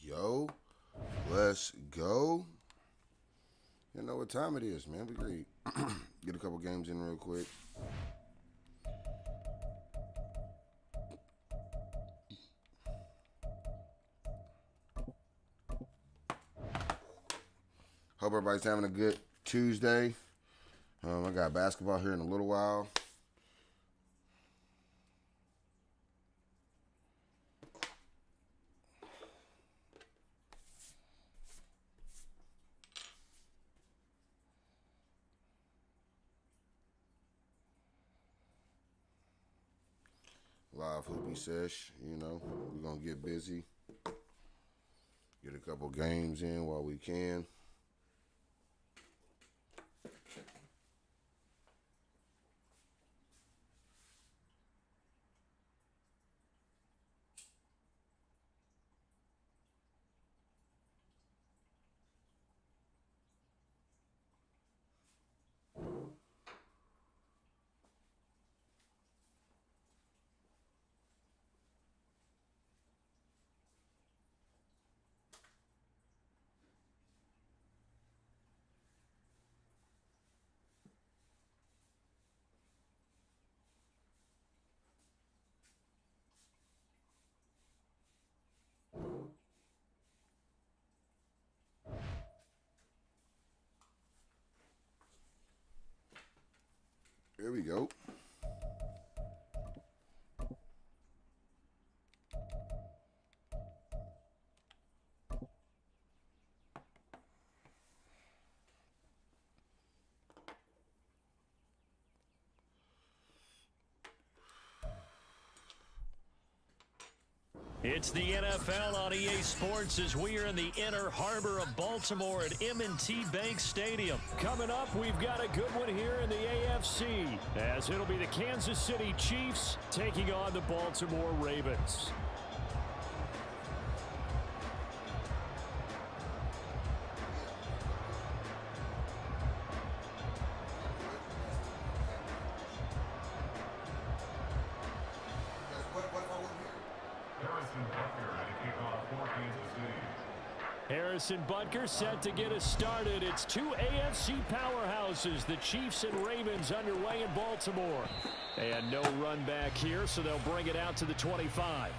Yo. Let's go. You know what time it is, man. We great. Get a couple games in real quick. Hope everybody's having a good Tuesday. I got basketball here in a little while. Live hoopy sesh, you know, we're going to get busy. Get a couple games in while we can. Here we go. It's the NFL on EA Sports as we are in the inner harbor of Baltimore at M&T Bank Stadium. Coming up, we've got a good one here in the AFC, as it'll be the Kansas City Chiefs taking on the Baltimore Ravens. Harrison Butker set to get us started. It's two AFC powerhouses, the Chiefs and Ravens, underway in Baltimore. And no run back here, so they'll bring it out to the 25.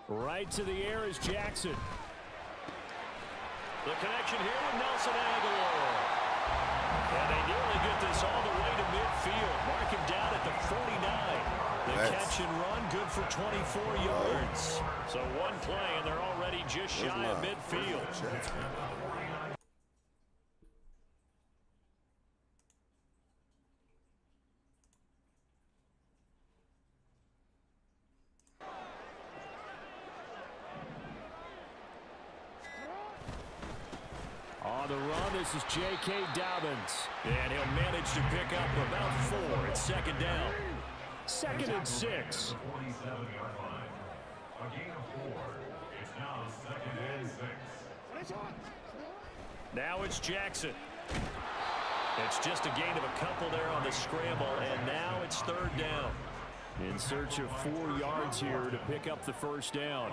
Right to the air is Jackson. The connection here with Nelson Aguilar. And they nearly get this all the way to midfield. Mark him down at the 49. The catch and run, good for 24 yards. So one play, and they're already just shy of midfield. On the run, this is J.K. Dobbins. And he'll manage to pick up about 4. It's second down. 2nd and 6. Now it's Jackson. It's just a gain of a couple there on the scramble, and now it's 3rd down. In search of 4 yards here to pick up the first down.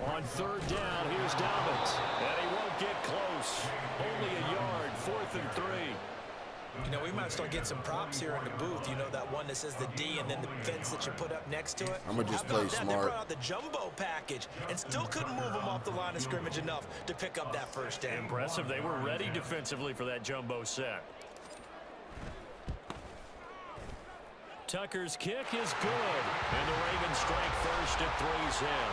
On 3rd down, here's Dobbins. And he won't get close. Only a yard, 4th and 3. You know, we might start getting some props here in the booth. You know, that one that says the D and then the fence that you put up next to it. I'm going to just play smart. They brought out the jumbo package and still couldn't move them off the line of scrimmage enough to pick up that first down. Impressive. They were ready defensively for that jumbo set. Tucker's kick is good. And the Ravens strike first and 3's in.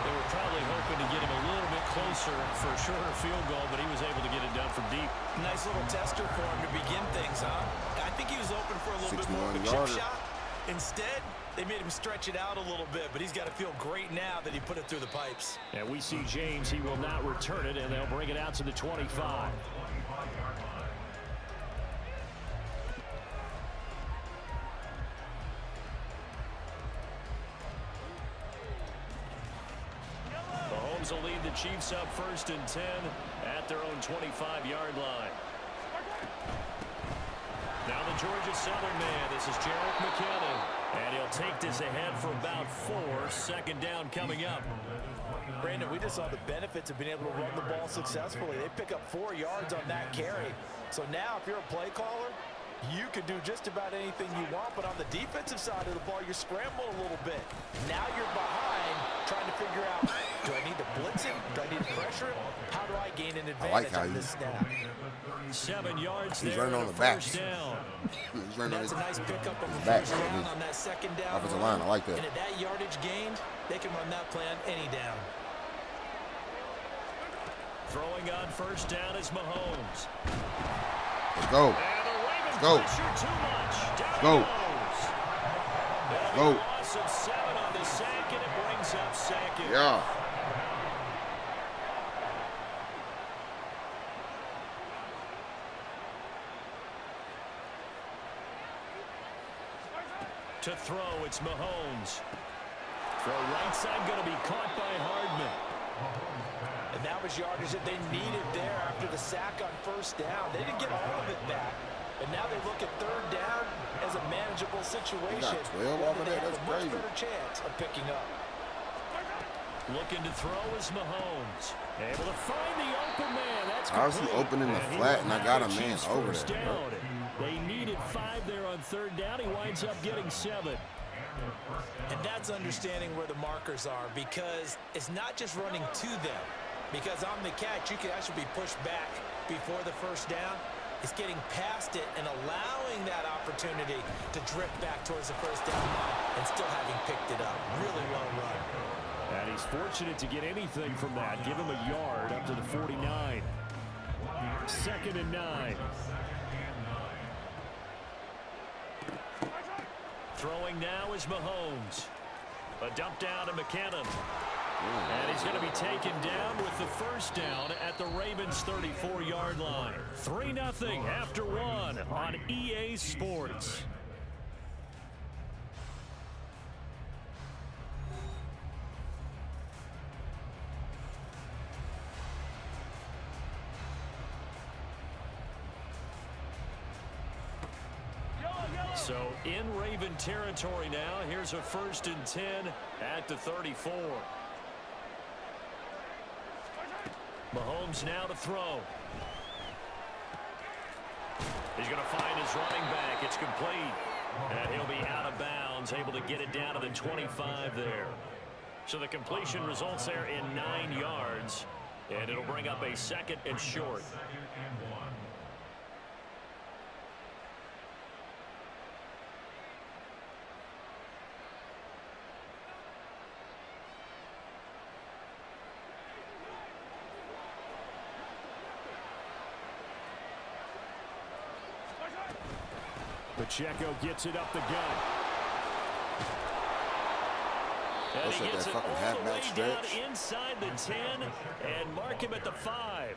They were probably hoping to get him a little bit closer for a shorter field goal, but he was able to get it done from deep. Nice little tester for him to begin things, huh? I think he was open for a little bit more of a chip shot. Instead, they made him stretch it out a little bit, but he's got to feel great now that he put it through the pipes. And we see James. He will not return it, and they'll bring it out to the 25. Mahomes will lead the Chiefs up 1st and 10 at their own 25-yard line. Now the Georgia Southern man. This is Jarrett McKinnon. And he'll take this ahead for about 4. 2nd down coming up. Brandon, we just saw the benefits of being able to run the ball successfully. They pick up 4 yards on that carry. So now if you're a play caller, you can do just about anything you want. But on the defensive side of the ball, you're scrambling a little bit. Now you're behind trying to figure out, do I need to blitz him? Do I need to pressure him? How do I gain an advantage on this snap? 7 yards He's there running on the back. He's running on That's a nice pickup on the back. first down on that 2nd down. Offensive line, I like that. And at that yardage gained, they can run that play on any down. Throwing on 1st down is Mahomes. Let's go. And the Ravens Go. pressure too much. Down Go. he goes. That'll Go. be a loss of 7 on the sack, and it brings up 2nd. Yeah. To throw, it's Mahomes. Throw right side going to be caught by Hardman. And that was yardage that they needed there after the sack on 1st down. They didn't get all of it back, but now they look at 3rd down as a manageable situation. He got 12 off of that. That's a much crazy. better chance of picking up. Looking to throw is Mahomes. Able to find the open man. That's I was complete. open in the And he flat, will and I have got the a man Chiefs over first there, bro. down. They needed 5 there on 3rd down. He winds up getting 7. And that's understanding where the markers are, because it's not just running to them. Because on the catch, you can actually be pushed back before the 1st down. It's getting past it and allowing that opportunity to drift back towards the 1st down line and still having picked it up. Really well run. And he's fortunate to get anything from that. Give him a yard up to the 49. 2nd and 9. Throwing now is Mahomes. A dump down to McKinnon. And he's going to be taken down with the 1st down at the Ravens' 34-yard line. 3-0 after 1 on EA Sports. So in Raven territory now. Here's a 1st and 10 at the 34. Mahomes now to throw. He's going to find his running back. It's complete. And he'll be out of bounds, able to get it down to the 25 there. So the completion results there in 9 yards. And it'll bring up a 2nd and short. Pacheco gets it up the gut. And What's he up, gets that it fucking all the halfback way stretch? down inside the 10 and mark him at the 5.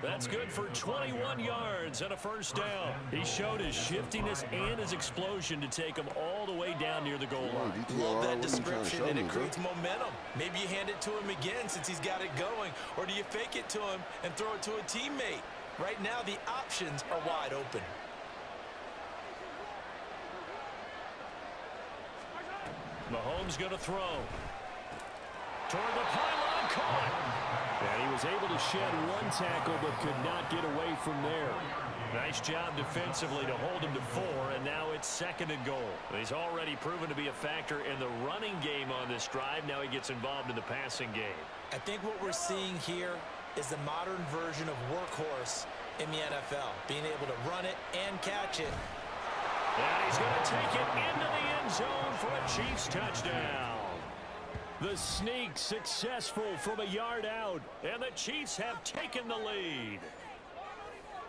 That's good for 21 yards and a 1st down. He showed his shiftiness and his explosion to take him all the way down near the goal line. Love that description, and it creates momentum. Maybe you hand it to him again since he's got it going, or do you fake it to him and throw it to a teammate? Right now, the options are wide open. Mahomes going to throw. Toward the pylon, caught. And he was able to shed 1 tackle but could not get away from there. Nice job defensively to hold him to 4, and now it's 2nd and goal. He's already proven to be a factor in the running game on this drive. Now he gets involved in the passing game. I think what we're seeing here is the modern version of workhorse in the NFL, being able to run it and catch it. And he's going to take it into the end zone for a Chiefs touchdown. The sneak successful from a yard out, and the Chiefs have taken the lead.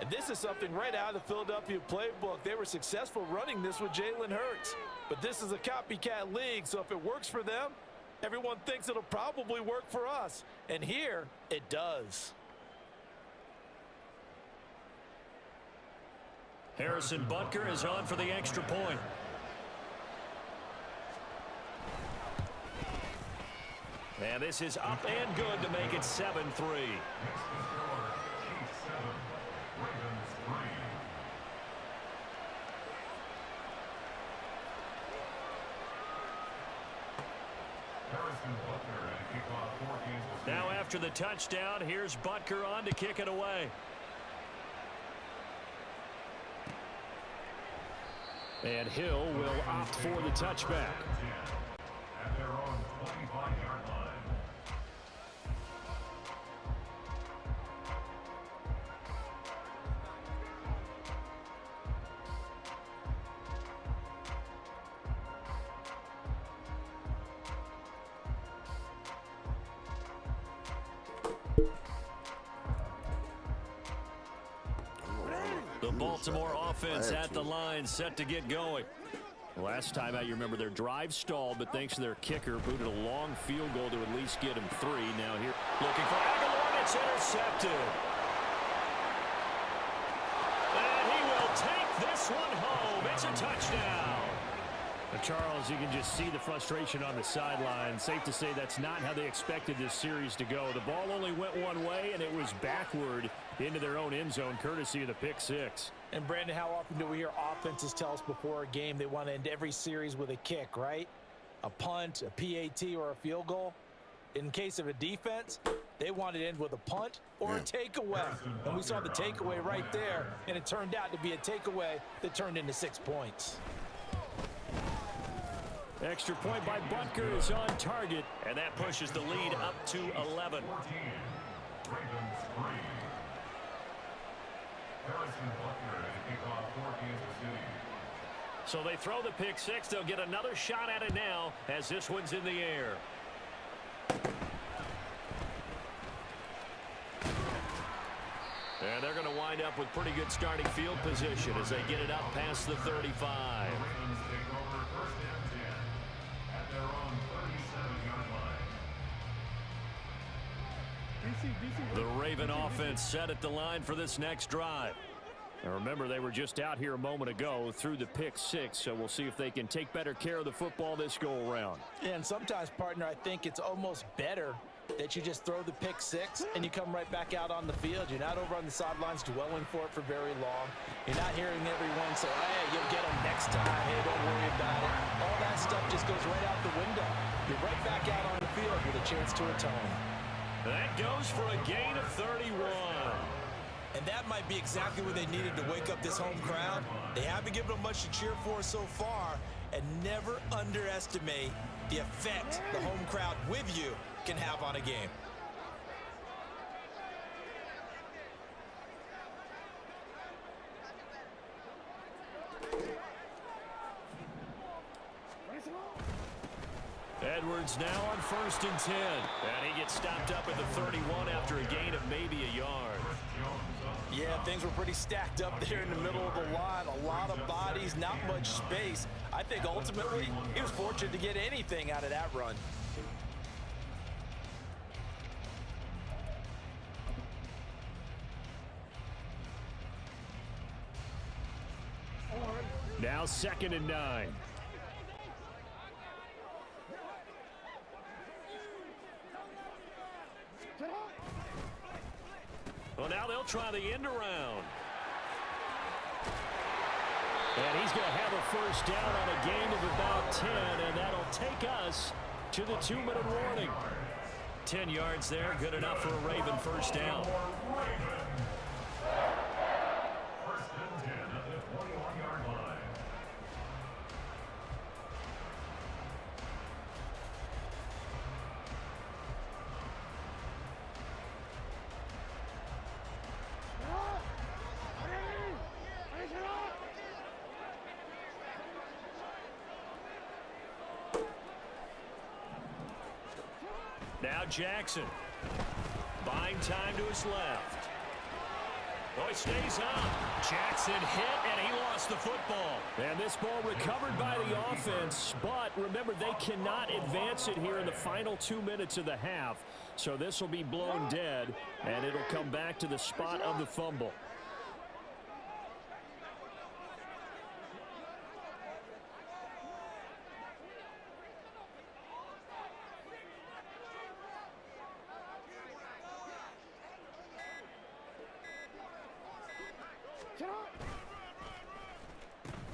And this is something right out of the Philadelphia playbook. They were successful running this with Jalen Hurts. But this is a copycat league, so if it works for them, everyone thinks it'll probably work for us. And here, it does. Harrison Butker is on for the extra point. And this is up and good to make it 7-3. Now after the touchdown, here's Butker on to kick it away. And Hill will opt for the touchback. At their own 25-yard line. The Baltimore offense at the line, set to get going. Last time out, you remember their drive stalled, but thanks to their kicker, booted a long field goal to at least get him 3. Now here, looking for Aguilar, it's intercepted. And he will take this one home. It's a touchdown. Charles, you can just see the frustration on the sideline. Safe to say that's not how they expected this series to go. The ball only went one way, and it was backward into their own end zone, courtesy of the pick six. And, Brandon, how often do we hear offenses tell us before a game they want to end every series with a kick, right? A punt, a PAT, or a field goal. In case of a defense, they want to end with a punt or a takeaway. And we saw the takeaway right there, and it turned out to be a takeaway that turned into 6 points. Extra point by Butker is on target, and that pushes the lead up to 11. So they throw the pick six. They'll get another shot at it now as this one's in the air. And they're going to wind up with pretty good starting field position as they get it up past the 35. The Raven offense set at the line for this next drive. Now remember, they were just out here a moment ago through the pick six, so we'll see if they can take better care of the football this go-around. And sometimes, partner, I think it's almost better that you just throw the pick six and you come right back out on the field. You're not over on the sidelines dwelling for it for very long. You're not hearing everyone say, hey, you'll get them next time. Hey, don't worry about it. All that stuff just goes right out the window. You're right back out on the field with a chance to atone. That goes for a gain of 31. And that might be exactly what they needed to wake up this home crowd. They haven't given them much to cheer for so far, and never underestimate the effect the home crowd with you can have on a game. Edwards now on 1st and 10. And he gets stopped up at the 31 after a gain of maybe a yard. Yeah, things were pretty stacked up there in the middle of the line. A lot of bodies, not much space. I think ultimately he was fortunate to get anything out of that run. Now 2nd and 9. Well, now they'll try the end around. And he's going to have a first down on a gain of about 10, and that'll take us to the 2-minute warning. 10 yards there, good enough for a Raven first down. Now Jackson. Buying time to his left. Oh, he stays up. Jackson hit, and he lost the football. And this ball recovered by the offense, but remember, they cannot advance it here in the final 2 minutes of the half. So this will be blown dead, and it'll come back to the spot of the fumble.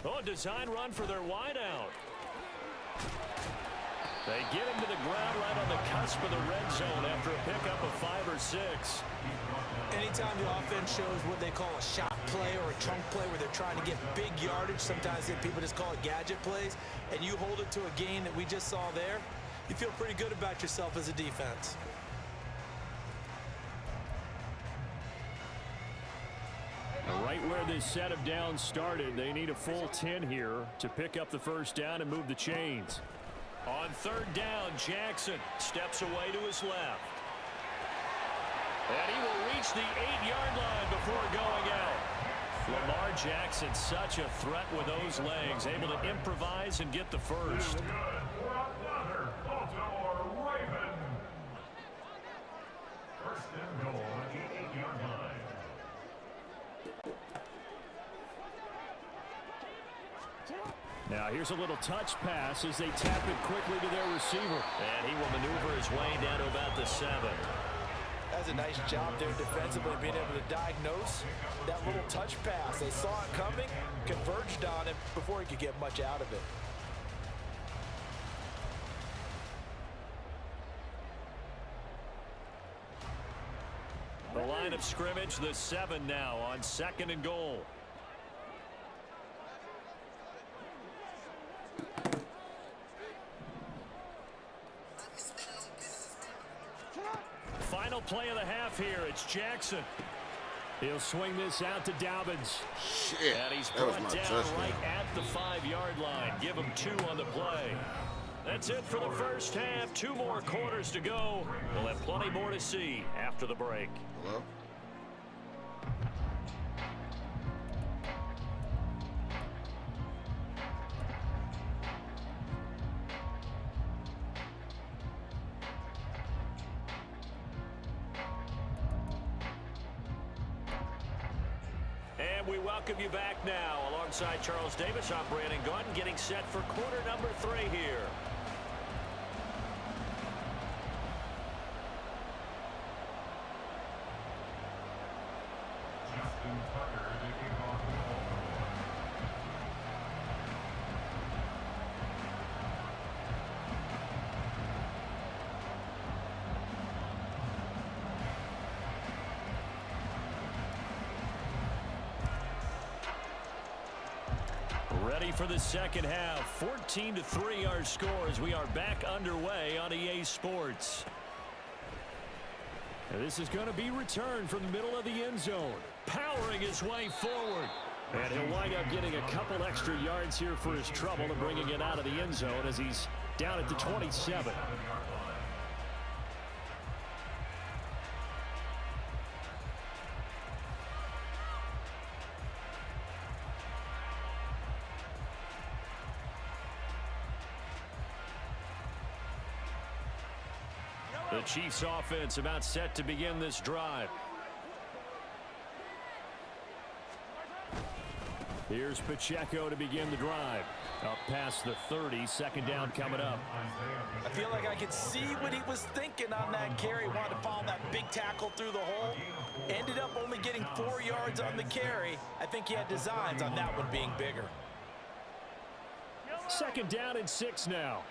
Oh, design run for their wideout. They get him to the ground right on the cusp of the red zone after a pickup of 5 or 6. Anytime the offense shows what they call a shot play or a chunk play where they're trying to get big yardage, sometimes people just call it gadget plays, and you hold it to a gain that we just saw there, you feel pretty good about yourself as a defense. Right where this set of downs started, they need a full 10 here to pick up the first down and move the chains. On 3rd down, Jackson steps away to his left. And he will reach the 8-yard line before going out. Lamar Jackson, such a threat with those legs, able to improvise and get the first. Good for another Baltimore Raven. 1st and goal at the 8-yard line. Now here's a little touch pass as they tap it quickly to their receiver. And he will maneuver his way down to about the 7. That's a nice job there defensively, being able to diagnose that little touch pass. They saw it coming, converged on him before he could get much out of it. The line of scrimmage, the 7 now on 2nd and goal. Final play of the half here. It's Jackson. He'll swing this out to Dobbins. Shit, And he's that was brought my down touchdown. right at the 5-yard line. Give him 2 on the play. That's it for the first half. 2 more quarters to go. We'll have plenty more to see after the break. Hello? And we welcome you back now. Alongside Charles Davis, I'm Brandon Gordon, getting set for quarter number 3 here. Justin Tucker to kick off the ball. Ready for the second half. 14-3 our score as we are back underway on EA Sports. And this is going to be returned from the middle of the end zone. Powering his way forward. And he'll wind up getting a couple extra yards here for his trouble and bringing it out of the end zone as he's down at the 27. The Chiefs offense about set to begin this drive. Here's Pacheco to begin the drive. Up past the 30, 2nd down coming up. I feel like I could see what he was thinking on that carry. Wanted to follow that big tackle through the hole. Ended up only getting 4 yards on the carry. I think he had designs on that one being bigger. 2nd down and 6 now.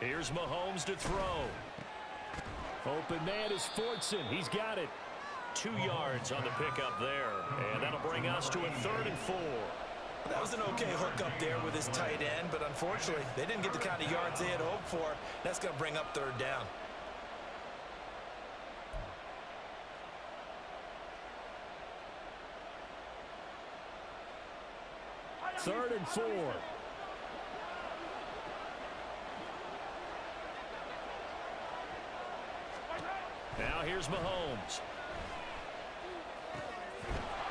Here's Mahomes to throw. Open man is Fortson. He's got it. 2 yards on the pickup there. And that'll bring us to a 3rd and 4. That was an okay hook up there with his tight end, but unfortunately, they didn't get the kind of yards they had hoped for. That's going to bring up 3rd down. 3rd and 4. Now here's Mahomes.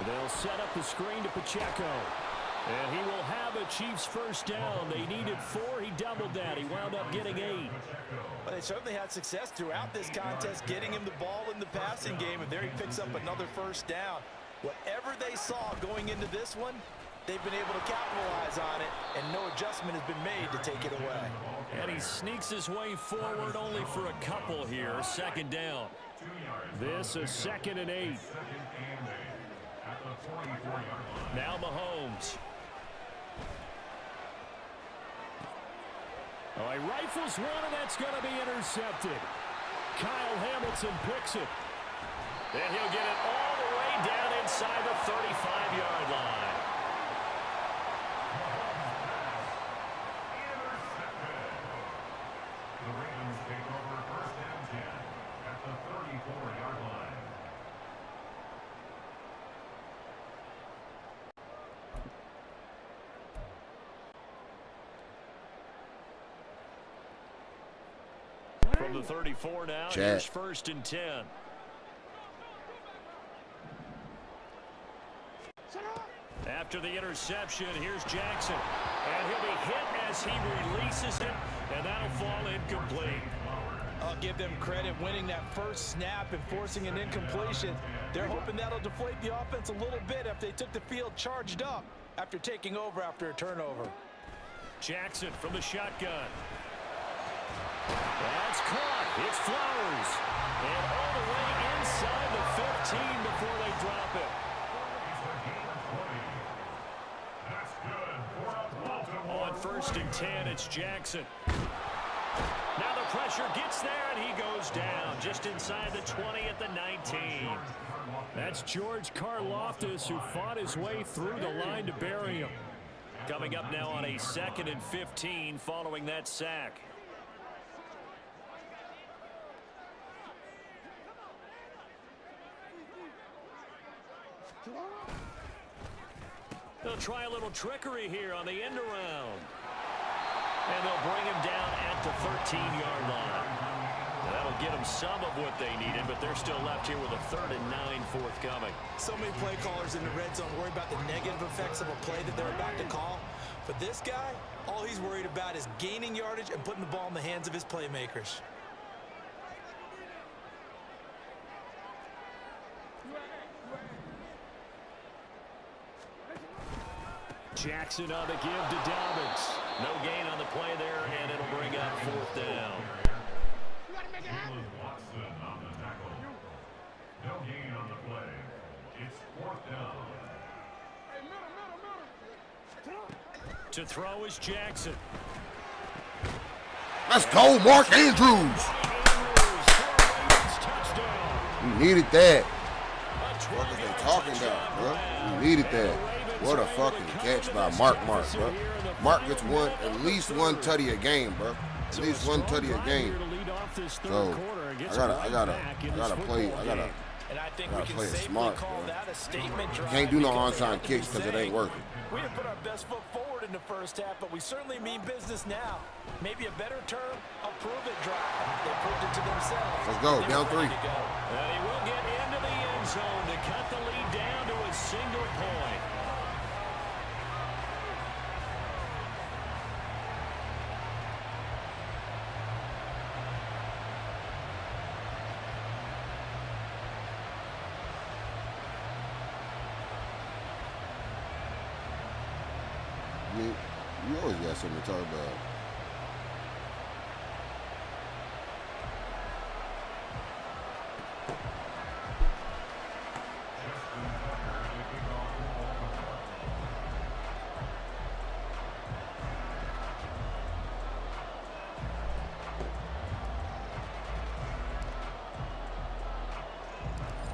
They'll set up the screen to Pacheco. And he will have a Chiefs first down. They needed 4. He doubled that. He wound up getting 8. But they certainly had success throughout this contest, getting him the ball in the passing game. And there he picks up another first down. Whatever they saw going into this one, they've been able to capitalize on it, and no adjustment has been made to take it away. And he sneaks his way forward only for a couple here. 2nd down. This is 2nd and 8. Now Mahomes. Oh, he rifles one, and that's going to be intercepted. Kyle Hamilton picks it. And he'll get it all the way down inside the 35-yard line. The Ravens take over 1st and 10 at the 34-yard line. From the 34 now, Chat. here's 1st and 10. After the interception, here's Jackson. And he'll be hit as he releases it, and that'll fall incomplete. I'll give them credit winning that first snap and forcing an incompletion. They're hoping that'll deflate the offense a little bit if they took the field charged up after taking over after a turnover. Jackson from the shotgun. That's caught. It's Flowers. And all the way inside the 15 before they drop it. On 1st and 10, it's Jackson. Now the pressure gets there, and he goes down just inside the 20 at the 19. That's George Karlaftis, who fought his way through the line to bury him. Coming up now on a 2nd and 15 following that sack. They'll try a little trickery here on the end around. And they'll bring him down at the 13-yard line. That'll get them some of what they needed, but they're still left here with a 3rd and 9 forthcoming. So many play callers in the red zone worry about the negative effects of a play that they're about to call. But this guy, all he's worried about is gaining yardage and putting the ball in the hands of his playmakers. Jackson on the give to Dobbins. No gain on the play there, and it'll bring up 4th down. Watson on the tackle. No gain on the play. It's 4th down. To throw is Jackson. Let's go, Mark Andrews. We needed that. What are they talking about, bro? We needed that. What a fucking catch by Mark, bro. Mark gets at least one tutty a game, bro. At least one tutty a game. So I gotta play it smart, bro. You can't do no onside kicks because it ain't working. We didn't put our best foot forward in the first half, but we certainly mean business now. Maybe a better term, a prove-it drive. They proved it to themselves. Let's go, down 3. And he will get into the end zone to cut the lead down to a single point. I mean, you always got something to talk about.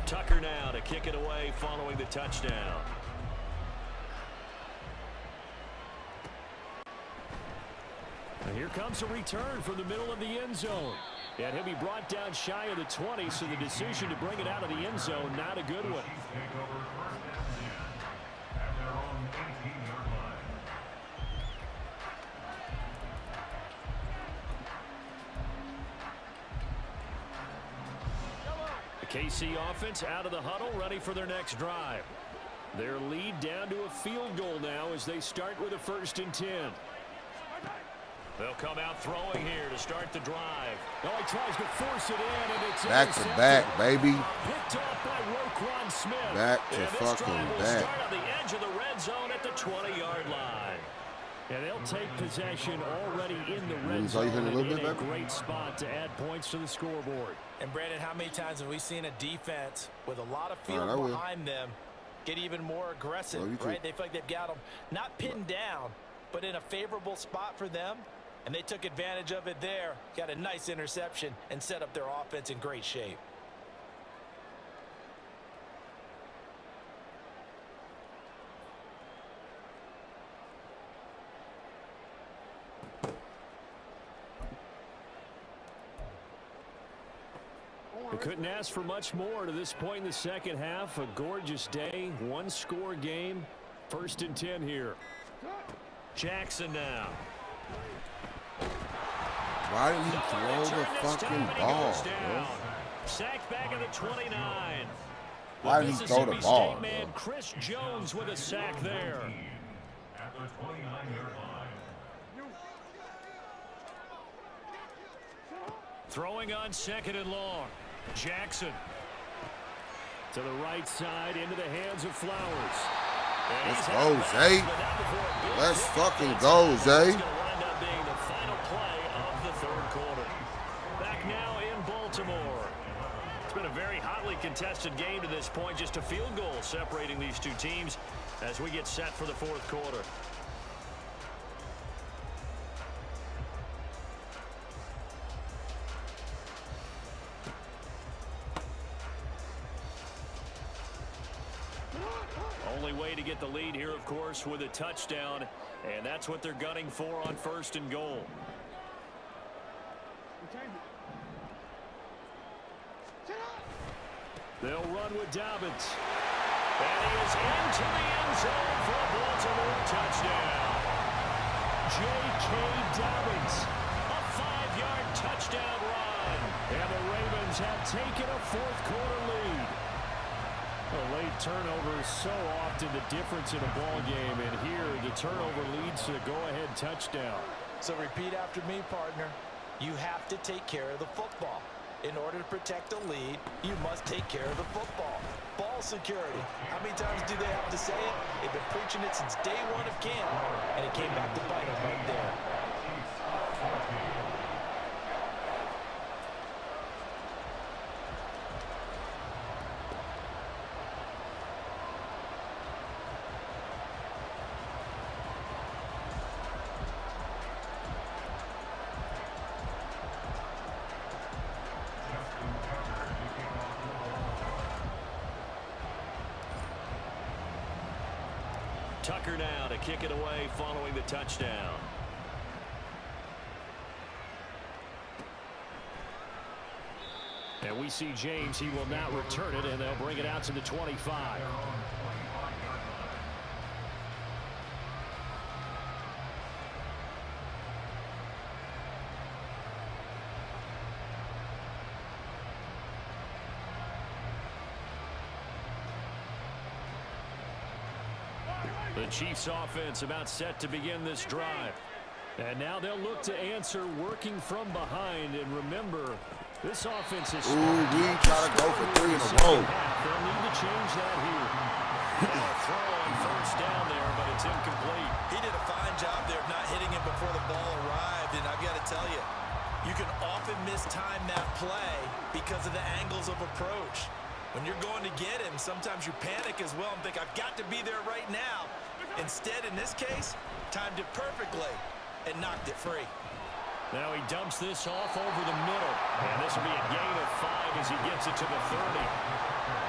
Tucker now to kick it away following the touchdown. And here comes a return from the middle of the end zone. And he'll be brought down shy of the 20, so the decision to bring it out of the end zone, not a good one. KC offense out of the huddle, ready for their next drive. Their lead down to a field goal now as they start with a 1st and 10. They'll come out throwing here to start the drive. Oh, he tries to force it in, and it's back to back, baby. Picked off by Roquan Smith. Back to and fucking drive will back. Start on the edge of the red zone at the 20-yard line. And they'll take possession already in the red zone in a great spot to add points to the scoreboard. And Brandon, how many times have we seen a defense with a lot of field behind them get even more aggressive, right? They feel like they've got them not pinned down, but in a favorable spot for them. And they took advantage of it there, got a nice interception, and set up their offense in great shape. They couldn't ask for much more to this point in the second half. A gorgeous day, one-score game. 1st and 10 here. Jackson now. Why didn't he throw the fucking ball, bro? Sacked back at the 29. Why did he throw the ball, State man Chris Jones with a sack there. At the 29-yard line. Throwing on 2nd and long. Jackson. To the right side, into the hands of Flowers. Let's go, Zay. Let's fucking go, Zay. It's been a very hotly contested game to this point. Just a field goal separating these two teams as we get set for the 4th quarter. Only way to get the lead here, of course, with a touchdown, and that's what they're gunning for on 1st and goal. They'll run with Dobbins. And he is into the end zone for a Baltimore touchdown. J.K. Dobbins, a 5-yard touchdown run. And the Ravens have taken a 4th quarter lead. A late turnover is so often the difference in a ball game, and here the turnover leads to the go-ahead touchdown. So repeat after me, partner. You have to take care of the football. In order to protect the lead, you must take care of the football. Ball security. How many times do they have to say it? They've been preaching it since day one of camp, and it came back to bite them right there. Tucker now to kick it away following the touchdown. And we see James. He will not return it, and they'll bring it out to the 25. The Chiefs offense about set to begin this drive. And now they'll look to answer working from behind. And remember, this offense is... we try to go for 3 in a row. They'll need to change that here. Throw on 1st down there, but it's incomplete. He did a fine job there of not hitting it before the ball arrived. And I've got to tell you, you can often mistime that play because of the angles of approach. When you're going to get him, sometimes you panic as well and think, I've got to be there right now. Instead, in this case, timed it perfectly and knocked it free. Now he dumps this off over the middle. And this will be a gain of 5 as he gets it to the 30.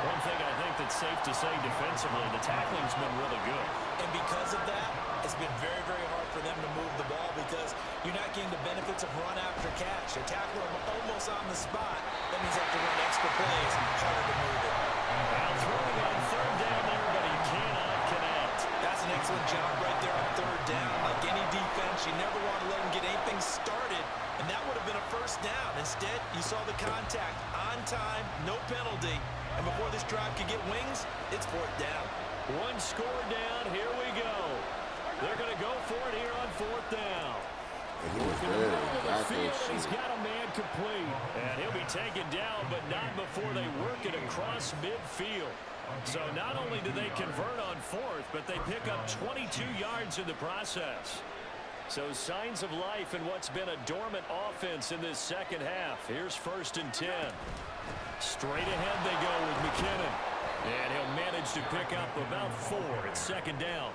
One thing I think that's safe to say defensively, the tackling's been really good. And because of that, it's been very, very hard for them to move the ball because you're not getting the benefits of run after catch. They're tackling them almost on the spot. That means they have to run extra plays. Harder to move it. Now throwing on 3rd down there, but he cannot connect. That's an excellent job right there on 3rd down. Like any defense, you never want to let them get anything started and that would have been a first down. Instead, you saw the contact on time, no penalty, and before this drive could get wings, it's fourth down. One score down, here we go. They're going to go for it here on fourth down. And he was there. He's got a man complete, and he'll be taken down, but not before they work it across midfield. So not only do they convert on fourth, but they pick up 22 yards in the process. So signs of life in what's been a dormant offense in this second half. Here's 1st and 10. Straight ahead they go with McKinnon. And he'll manage to pick up about 4 at 2nd down.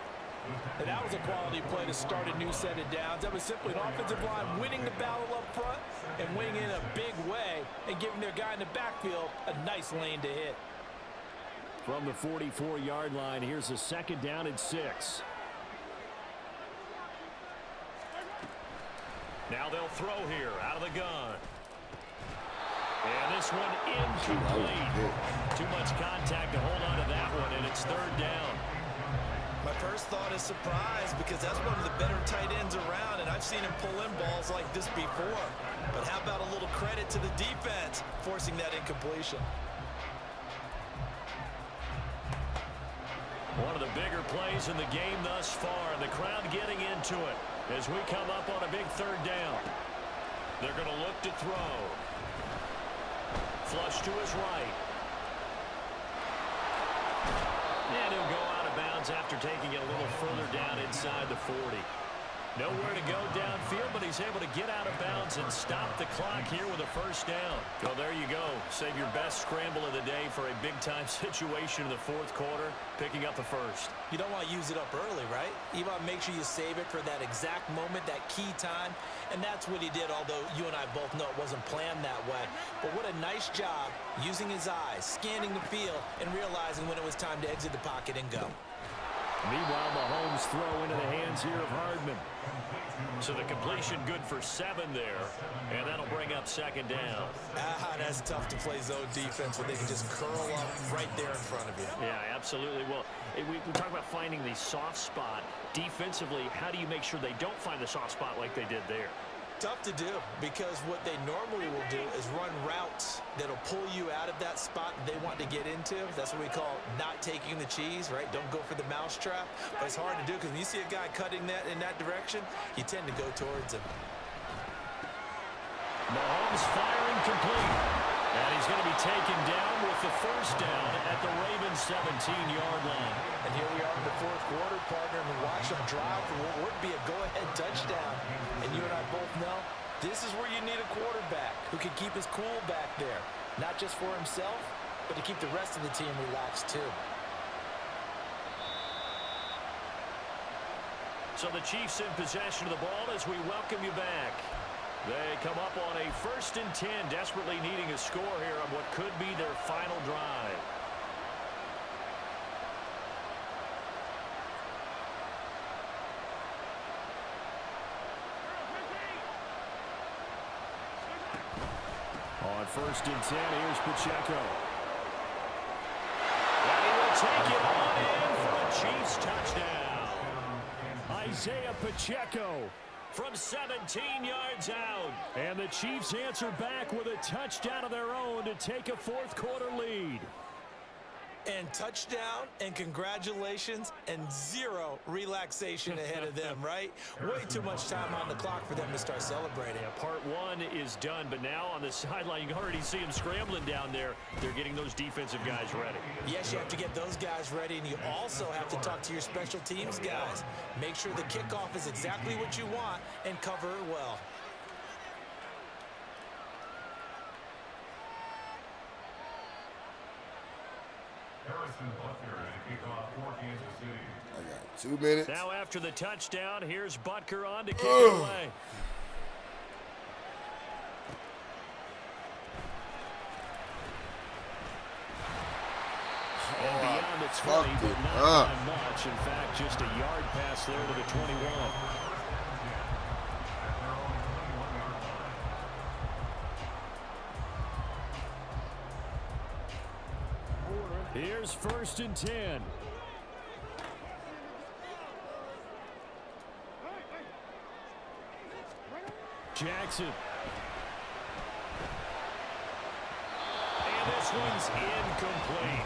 And that was a quality play to start a new set of downs. That was simply an offensive line winning the battle up front and winning in a big way and giving their guy in the backfield a nice lane to hit. From the 44-yard line, here's a 2nd down and 6. Now they'll throw here out of the gun. And this one incomplete. Too much contact to hold on to that one, and it's 3rd down. My first thought is surprise because that's one of the better tight ends around, and I've seen him pull in balls like this before. But how about a little credit to the defense forcing that incompletion? One of the bigger plays in the game thus far, and the crowd getting into it as we come up on a big 3rd down. They're going to look to throw. Flush to his right. And he'll go out of bounds after taking it a little further down inside the 40. Nowhere to go downfield, but he's able to get out of bounds and stop the clock here with a 1st down. So there you go. Save your best scramble of the day for a big-time situation in the 4th quarter, picking up the 1st. You don't want to use it up early, right? You want to make sure you save it for that exact moment, that key time. And that's what he did, although you and I both know it wasn't planned that way. But what a nice job using his eyes, scanning the field, and realizing when it was time to exit the pocket and go. Meanwhile, Mahomes throw into the hands here of Hardman. So the completion good for 7 there, and that'll bring up 2nd down. That's tough to play zone defense when they can just curl up right there in front of you. Yeah, absolutely. Well, we talk about finding the soft spot. Defensively, how do you make sure they don't find the soft spot like they did there? Tough to do because what they normally will do is run routes that'll pull you out of that spot they want to get into. That's what we call not taking the cheese, right? Don't go for the mousetrap. But it's hard to do because when you see a guy cutting that in that direction, you tend to go towards him. Mahomes firing complete. And he's going to be taken down with the 1st down at the Ravens' 17-yard line. And here we are in the 4th quarter, partner, and we watch them drive for what would be a go-ahead touchdown. And you and I both know this is where you need a quarterback who can keep his cool back there. Not just for himself, but to keep the rest of the team relaxed too. So the Chiefs in possession of the ball as we welcome you back. They come up on a 1st and 10, desperately needing a score here on what could be their final drive. On 1st and 10, here's Pacheco. And he will take it on in for a Chiefs touchdown. Isaiah Pacheco from 17 yards out. And the Chiefs answer back with a touchdown of their own to take a 4th quarter lead. And touchdown, and congratulations, and 0 relaxation ahead of them, right? Way too much time on the clock for them to start celebrating. Yeah, part 1 is done, but now on the sideline, you can already see them scrambling down there. They're getting those defensive guys ready. Yes, you have to get those guys ready, and you also have to talk to your special teams guys. Make sure the kickoff is exactly what you want and cover it well. I got 2 minutes. Now after the touchdown, here's Butker on to kick it away. And beyond the 20, but not by much. In fact, just a yard pass there to the 21. Here's 1st and 10. Jackson. And this one's incomplete.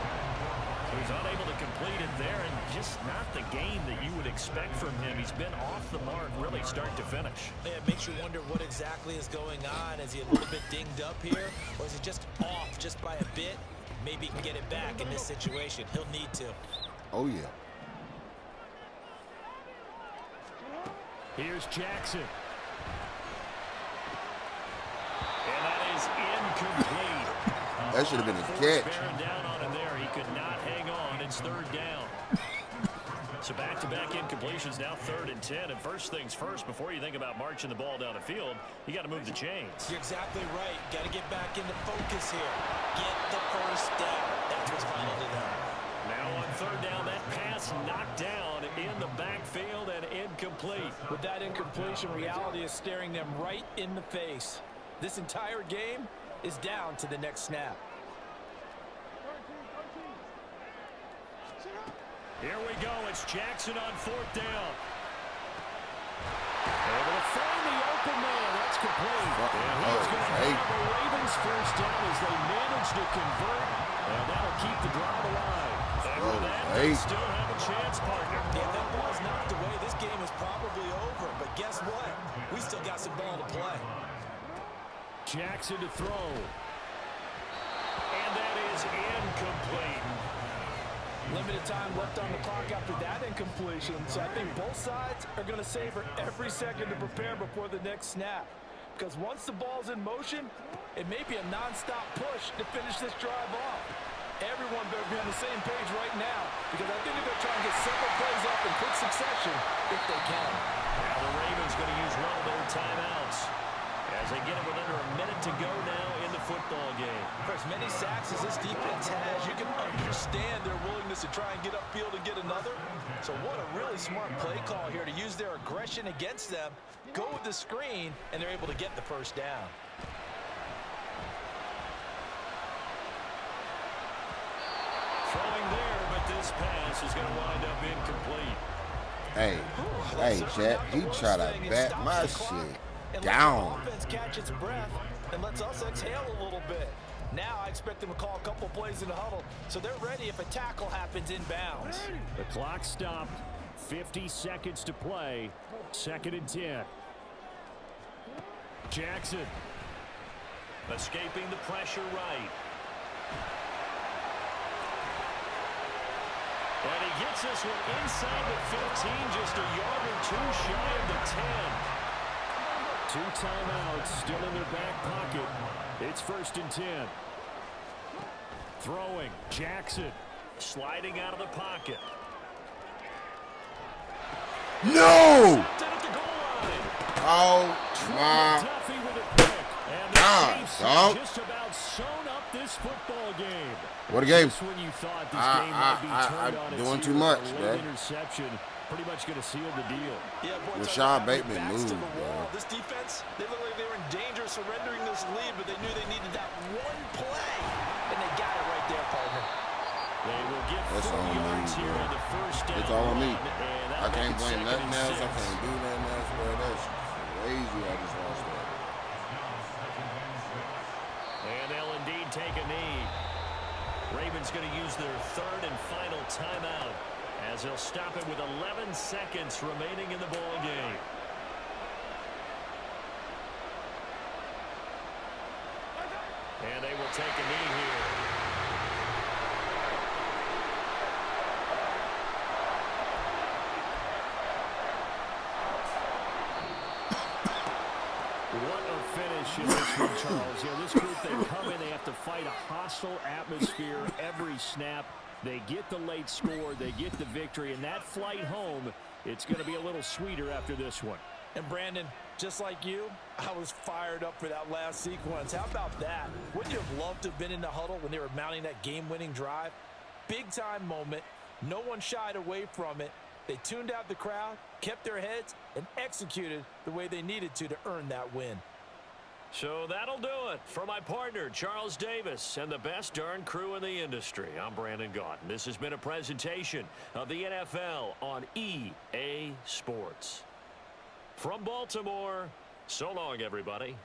He's unable to complete it there, and just not the game that you would expect from him. He's been off the mark really start to finish. Yeah, it makes you wonder what exactly is going on. Is he a little bit dinged up here, or is he just off just by a bit? Maybe he can get it back in this situation. He'll need to. Oh, yeah. Here's Jackson. And that is incomplete. That should have been a catch. Bearing down on him there. He could not hang on. It's third down. So back-to-back incompletions, now 3rd and 10. And first things first, before you think about marching the ball down the field, you got to move the chains. You're exactly right. Got to get back into focus here. Get the first down. That's what's vital to them. Now on 3rd down, that pass knocked down in the backfield and incomplete. With that incompletion, reality is staring them right in the face. This entire game is down to the next snap. Here we go. It's Jackson on 4th down. Able to find the open man. That's complete. And he's going to have the Ravens first down as they manage to convert. And that'll keep the drive alive. And with that, they still have a chance, partner. If that ball's knocked away, this game is probably over. But guess what? We still got some ball to play. Jackson to throw. And that is incomplete. Limited time left on the clock after that incompletion, so I think both sides are going to savor every second to prepare before the next snap. Because once the ball's in motion, it may be a non-stop push to finish this drive off. Everyone better be on the same page right now, because I think they're going to try and get several plays off in quick succession if they can. Now the Ravens going to use one of their timeouts as they get it with under a minute to go now in the football game. For as many sacks as this defense has, you can understand their willingness to try and get upfield and get another. So what a really smart play call here to use their aggression against them, go with the screen, and they're able to get the first down. Throwing there, but this pass is going to wind up incomplete. Hey, Chet, he tried to bat my shit down. Offense catch its breath and lets us exhale a little bit. Now I expect them to call a couple plays in the huddle, so they're ready if a tackle happens inbounds. The clock stopped. 50 seconds to play. 2nd and 10. Jackson escaping the pressure right. And he gets this one inside the 15, just a yard or two shy of the 10. 2 timeouts still in their back pocket. It's 1st and 10. Throwing, Jackson sliding out of the pocket. No! Oh, my God, dog. Just about sewn up this football game. What a game. Just when you thought this game might be turned on its doing too heel, much, a late bro. interception pretty much going to seal the deal. Yeah, boy, Rashad Bateman moved, bro. This defense, they look like they were in danger of surrendering this lead, but they knew they needed that one play, and they got it right there, partner. They will get 4 yards here on the first down. It's all on me. And I can't blame nothing else. I 6. can't do nothing else, bro. That's crazy. I just lost that. And they'll indeed take a knee. Ravens going to use their 3rd and final timeout as they'll stop it with 11 seconds remaining in the ball game. And they will take a knee here. What a finish in this one, Charles. You know, this group, they come in, they have to fight a hostile atmosphere every snap. They get the late score, they get the victory, and that flight home, it's going to be a little sweeter after this one. And Brandon, just like you, I was fired up for that last sequence. How about that? Wouldn't you have loved to have been in the huddle when they were mounting that game-winning drive? Big-time moment. No one shied away from it. They tuned out the crowd, kept their heads, and executed the way they needed to earn that win. So that'll do it for my partner, Charles Davis, and the best darn crew in the industry. I'm Brandon Gaunt. This has been a presentation of the NFL on EA Sports. From Baltimore, So long, everybody.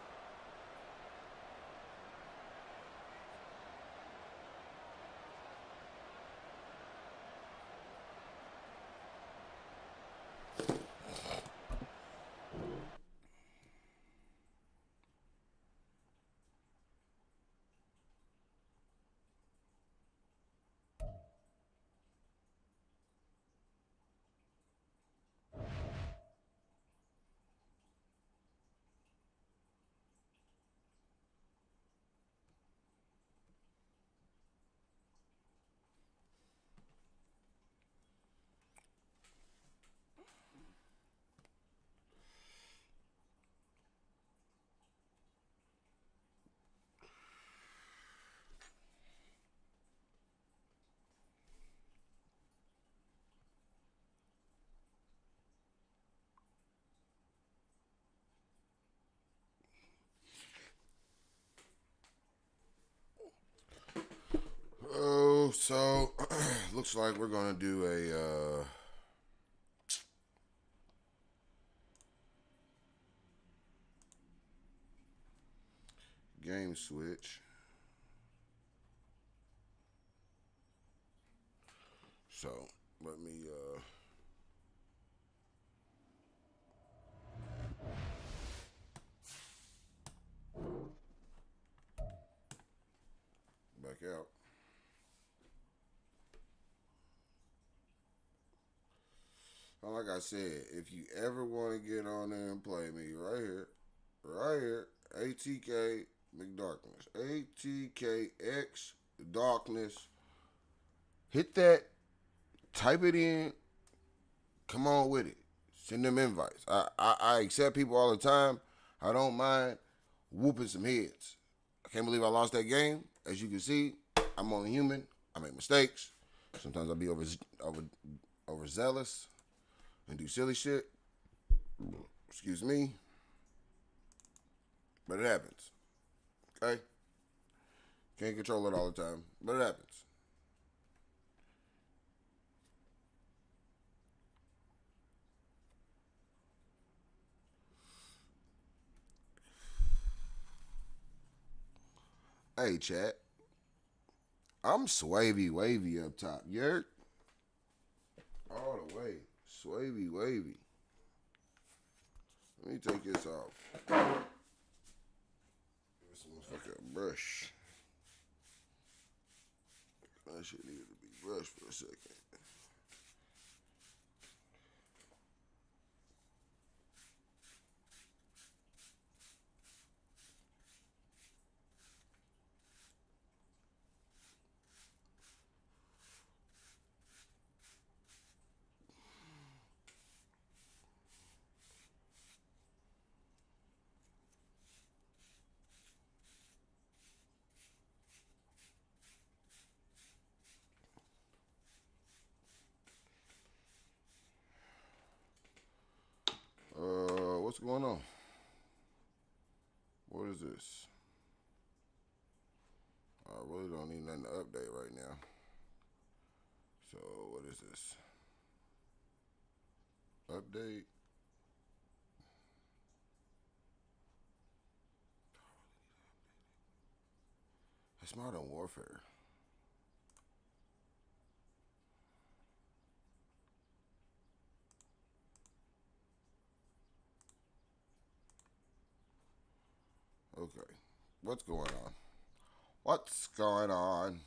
Oh, so looks like we're gonna do a game switch. So let me back out. Like I said, if you ever want to get on there and play me, right here, ATKxDrkness, ATKxDrkness. Hit that, type it in, come on with it. Send them invites. I accept people all the time. I don't mind whooping some heads. I can't believe I lost that game. As you can see, I'm only human. I make mistakes. Sometimes I'll be overzealous and do silly shit. Excuse me. But it happens. Okay? Can't control it all the time, but it happens. Hey, chat. I'm swavy wavy up top. You heard? All the way. Swavy wavy. Let me take this off. This motherfucking brush. That shit needed to be brushed for a second. What's going on? What is this? I really don't need nothing to update right now. So what is this? Update. It's Modern Warfare. Okay. What's going on? What's going on?